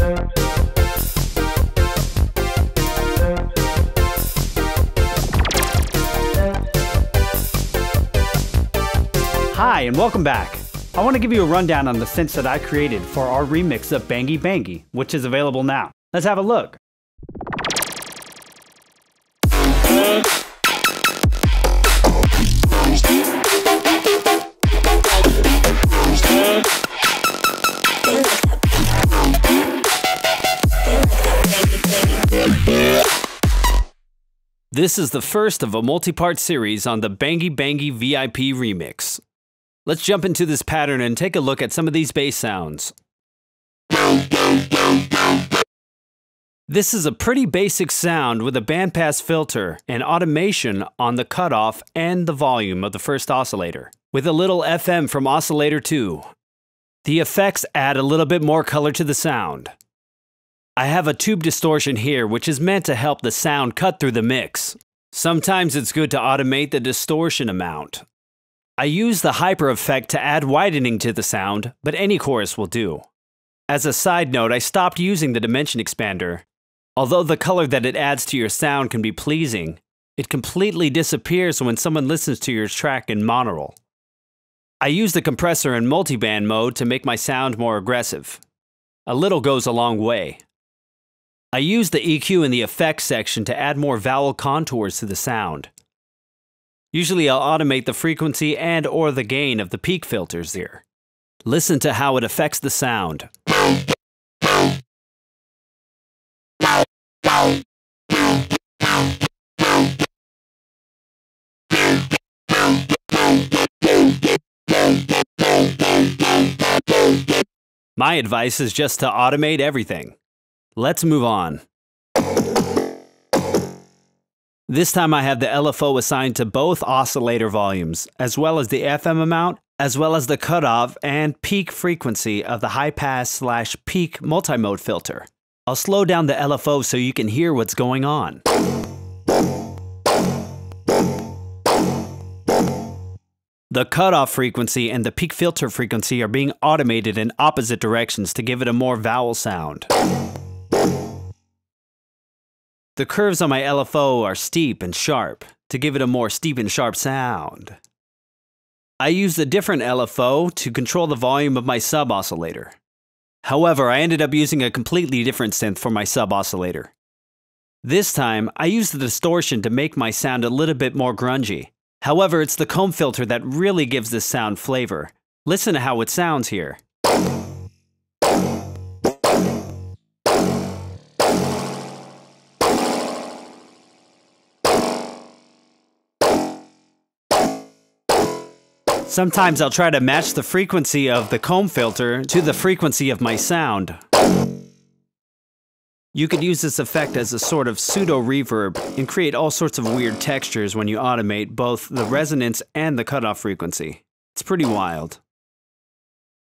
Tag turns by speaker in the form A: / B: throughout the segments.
A: Hi, and welcome back. I want to give you a rundown on the synths that I created for our remix of Bangy Bangy, which is available now. Let's have a look. This is the first of a multi-part series on the Bangy Bangy VIP remix. Let's jump into this pattern and take a look at some of these bass sounds. This is a pretty basic sound with a bandpass filter and automation on the cutoff and the volume of the first oscillator, with a little FM from oscillator 2. The effects add a little bit more color to the sound. I have a tube distortion here, which is meant to help the sound cut through the mix. Sometimes it's good to automate the distortion amount. I use the hyper effect to add widening to the sound, but any chorus will do. As a side note, I stopped using the dimension expander. Although the color that it adds to your sound can be pleasing, it completely disappears when someone listens to your track in monaural. I use the compressor in multiband mode to make my sound more aggressive. A little goes a long way. I use the EQ in the effects section to add more vowel contours to the sound. Usually I'll automate the frequency and/or the gain of the peak filters here. Listen to how it affects the sound. My advice is just to automate everything. Let's move on. This time I have the LFO assigned to both oscillator volumes, as well as the FM amount, as well as the cutoff and peak frequency of the high pass / peak multimode filter. I'll slow down the LFO so you can hear what's going on. The cutoff frequency and the peak filter frequency are being automated in opposite directions to give it a more vowel sound. The curves on my LFO are steep and sharp to give it a more steep and sharp sound. I used a different LFO to control the volume of my sub-oscillator. However, I ended up using a completely different synth for my sub-oscillator. This time, I used the distortion to make my sound a little bit more grungy. However, it's the comb filter that really gives this sound flavor. Listen to how it sounds here. Sometimes I'll try to match the frequency of the comb filter to the frequency of my sound. You could use this effect as a sort of pseudo reverb and create all sorts of weird textures when you automate both the resonance and the cutoff frequency. It's pretty wild.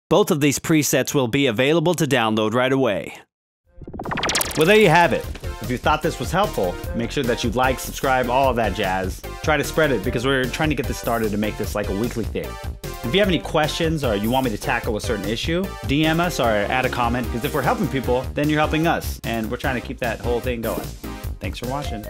A: Both of these presets will be available to download right away. Well, there you have it. If you thought this was helpful, make sure that you like, subscribe, all of that jazz. Try to spread it because we're trying to get this started to make this like a weekly thing. If you have any questions or you want me to tackle a certain issue, DM us or add a comment, because if we're helping people, then you're helping us, and we're trying to keep that whole thing going. Thanks for watching.